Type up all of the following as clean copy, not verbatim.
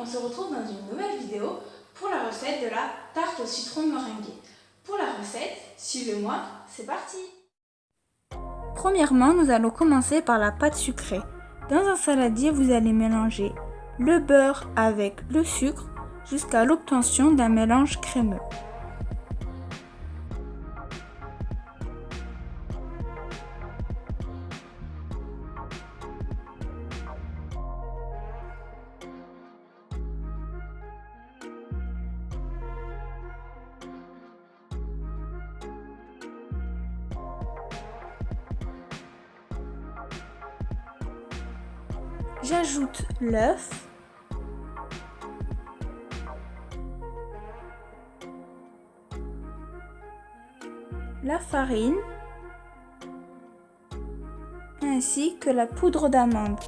on se retrouve dans une nouvelle vidéo pour la recette de la tarte au citron meringuée. Pour la recette, suivez-moi, c'est parti! Premièrement, nous allons commencer par la pâte sucrée. Dans un saladier, vous allez mélanger le beurre avec le sucre jusqu'à l'obtention d'un mélange crémeux. J'ajoute l'œuf, la farine ainsi que la poudre d'amande.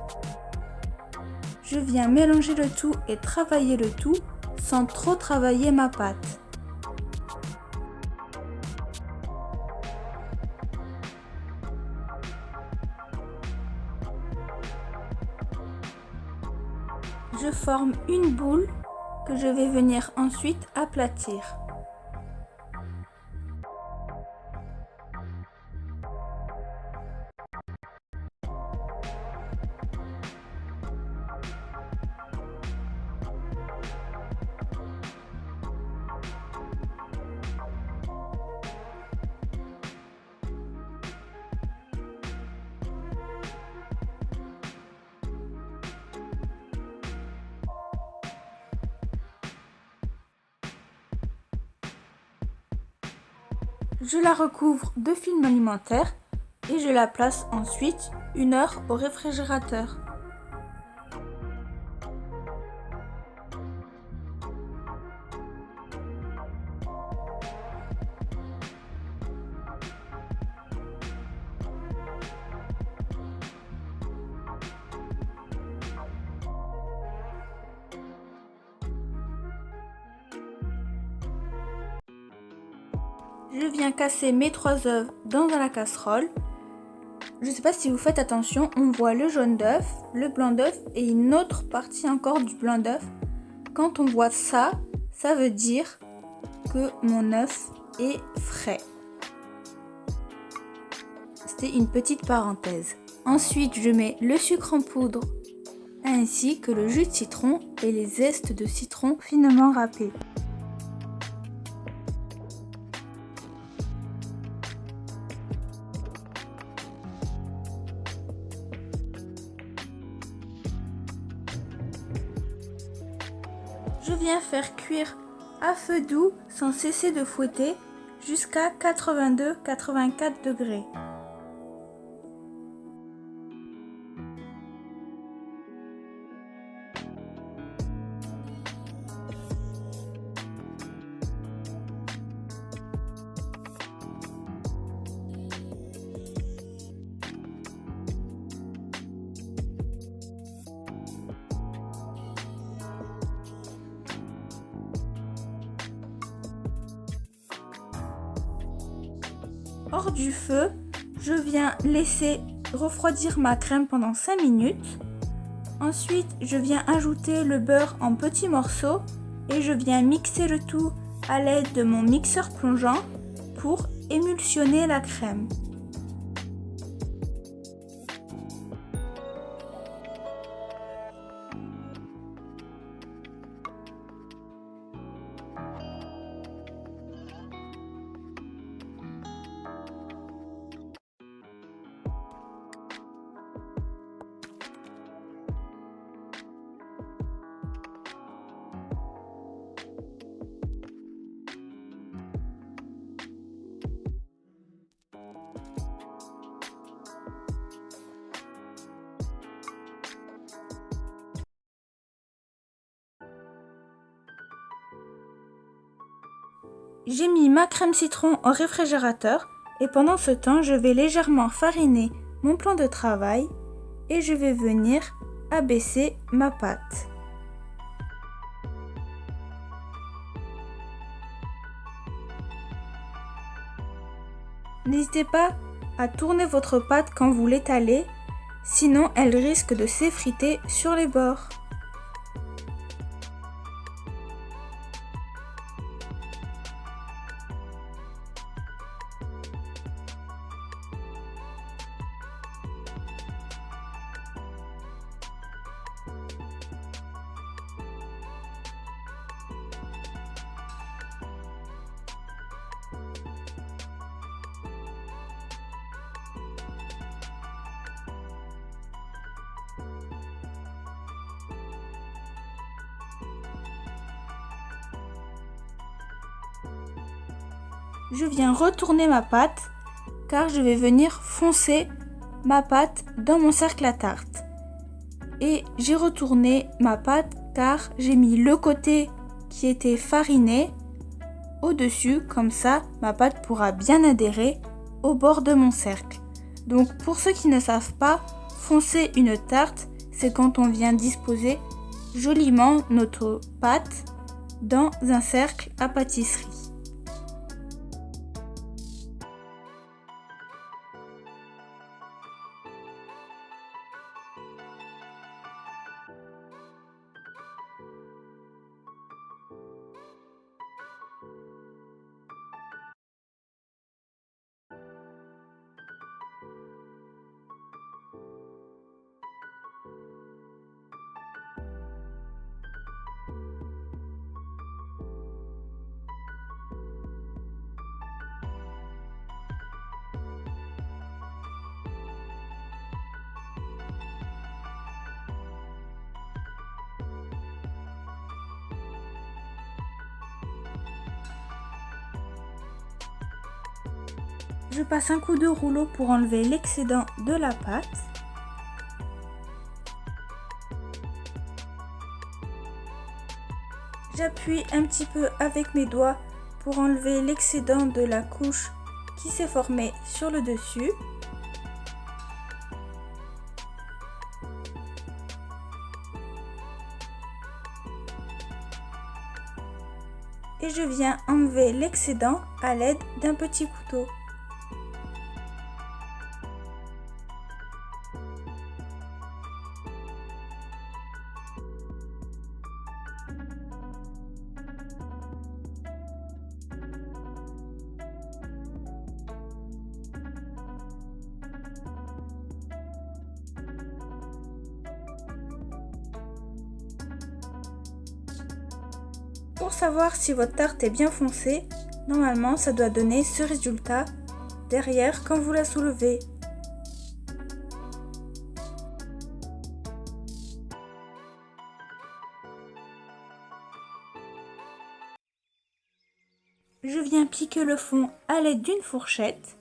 Je viens mélanger le tout et travailler le tout sans trop travailler ma pâte. Je forme une boule que je vais venir ensuite aplatir. Je la recouvre de film alimentaire et je la place ensuite 1 heure au réfrigérateur. Je viens casser mes 3 œufs dans la casserole. Je ne sais pas si vous faites attention, on voit le jaune d'œuf, le blanc d'œuf et une autre partie encore du blanc d'œuf. Quand on voit ça, ça veut dire que mon œuf est frais. C'était une petite parenthèse. Ensuite, je mets le sucre en poudre ainsi que le jus de citron et les zestes de citron finement râpés. Je viens faire cuire à feu doux sans cesser de fouetter jusqu'à 82-84 degrés. Hors du feu, je viens laisser refroidir ma crème pendant 5 minutes. Ensuite, je viens ajouter le beurre en petits morceaux et je viens mixer le tout à l'aide de mon mixeur plongeant pour émulsionner la crème. J'ai mis ma crème citron au réfrigérateur et pendant ce temps, je vais légèrement fariner mon plan de travail et je vais venir abaisser ma pâte. N'hésitez pas à tourner votre pâte quand vous l'étalez, sinon elle risque de s'effriter sur les bords. je viens retourner ma pâte car je vais venir foncer ma pâte dans mon cercle à tarte. Et j'ai retourné ma pâte car j'ai mis le côté qui était fariné au-dessus, comme ça ma pâte pourra bien adhérer au bord de mon cercle. Donc pour ceux qui ne savent pas, foncer une tarte, c'est quand on vient disposer joliment notre pâte dans un cercle à pâtisserie. Je passe un coup de rouleau pour enlever l'excédent de la pâte. J'appuie un petit peu avec mes doigts pour enlever l'excédent de la couche qui s'est formée sur le dessus. Et je viens enlever l'excédent à l'aide d'un petit couteau. Pour savoir si votre tarte est bien foncée, normalement ça doit donner ce résultat derrière quand vous la soulevez. Je viens piquer le fond à l'aide d'une fourchette.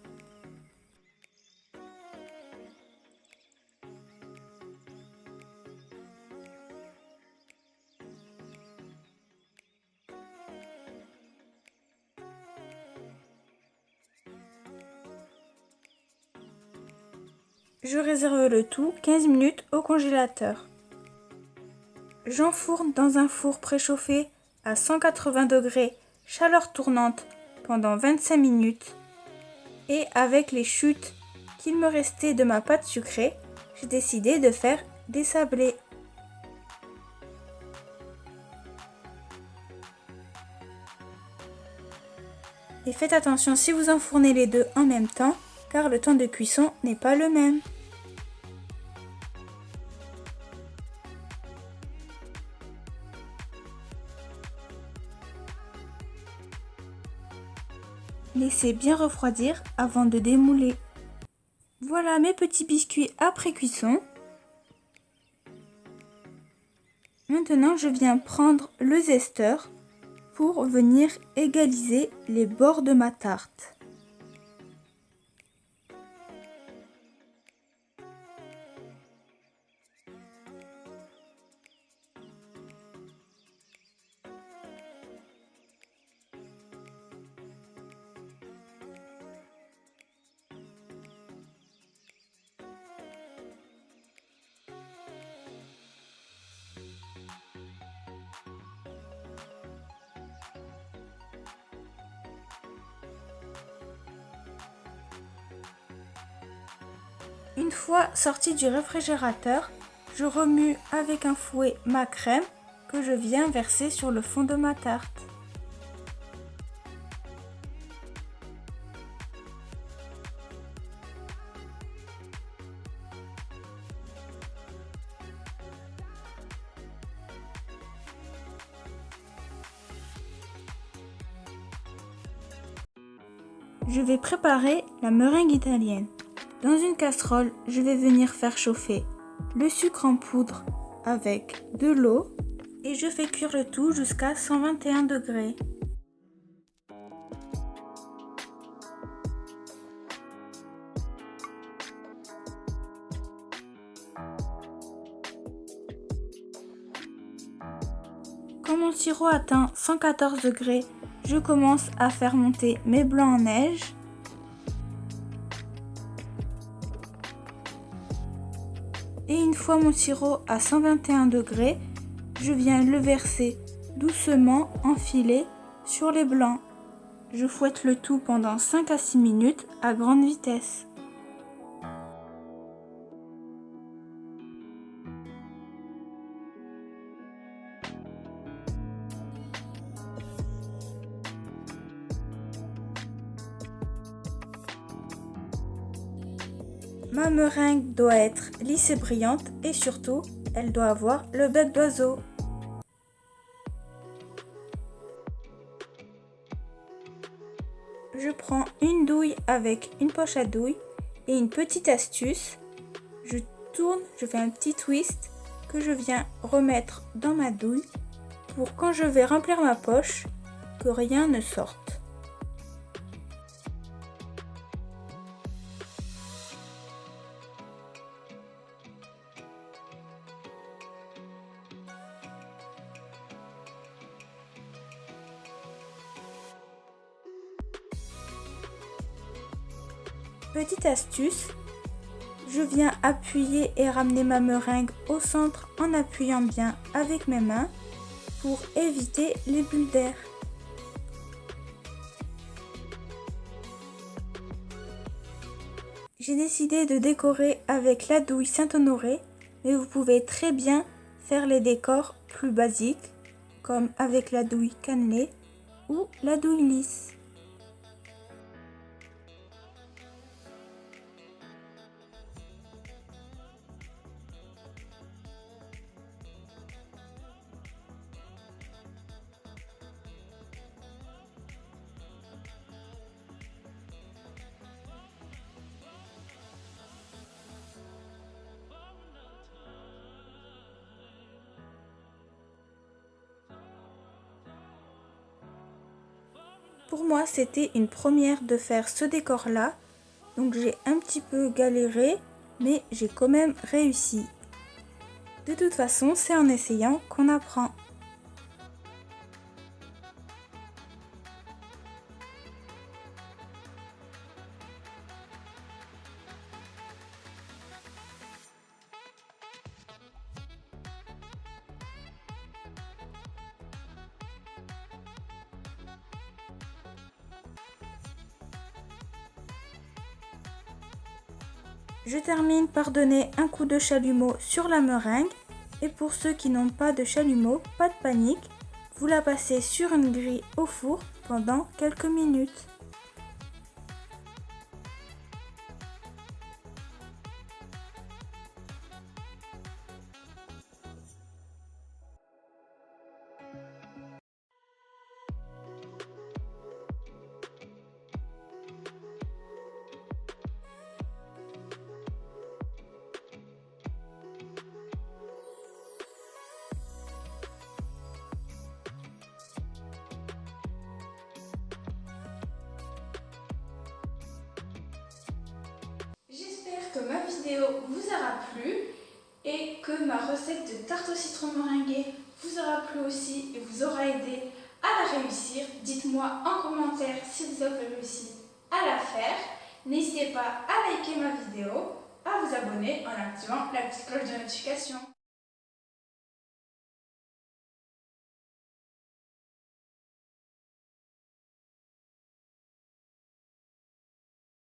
Je réserve le tout 15 minutes au congélateur. J'enfourne dans un four préchauffé à 180 degrés, chaleur tournante pendant 25 minutes. Et avec les chutes qu'il me restait de ma pâte sucrée, j'ai décidé de faire des sablés. Et faites attention si vous enfournez les deux en même temps, car le temps de cuisson n'est pas le même. Laissez bien refroidir avant de démouler. Voilà mes petits biscuits après cuisson. Maintenant, je viens prendre le zesteur pour venir égaliser les bords de ma tarte. Une fois sorti du réfrigérateur, je remue avec un fouet ma crème que je viens verser sur le fond de ma tarte. Je vais préparer la meringue italienne. Dans une casserole, je vais venir faire chauffer le sucre en poudre avec de l'eau et je fais cuire le tout jusqu'à 121 degrés. Quand mon sirop atteint 114 degrés, je commence à faire monter mes blancs en neige. Et une fois mon sirop à 121 degrés, je viens le verser doucement en filet sur les blancs. Je fouette le tout pendant 5 à 6 minutes à grande vitesse. Ma meringue doit être lisse et brillante et surtout, elle doit avoir le bec d'oiseau. Je prends une douille avec une poche à douille et une petite astuce. Je tourne, je fais un petit twist que je viens remettre dans ma douille pour quand je vais remplir ma poche, que rien ne sorte. Petite astuce, je viens appuyer et ramener ma meringue au centre en appuyant bien avec mes mains pour éviter les bulles d'air. J'ai décidé de décorer avec la douille Saint-Honoré, mais vous pouvez très bien faire les décors plus basiques, comme avec la douille cannelée ou la douille lisse. Pour moi, c'était une première de faire ce décor-là, donc j'ai un petit peu galéré, mais j'ai quand même réussi. De toute façon, c'est en essayant qu'on apprend. Je termine par donner un coup de chalumeau sur la meringue et pour ceux qui n'ont pas de chalumeau, pas de panique, vous la passez sur une grille au four pendant quelques minutes. J'espère que ma vidéo vous aura plu et que ma recette de tarte au citron meringuée vous aura plu aussi et vous aura aidé à la réussir. Dites-moi en commentaire si vous avez réussi à la faire. N'hésitez pas à liker ma vidéo, à vous abonner en activant la petite cloche de notification.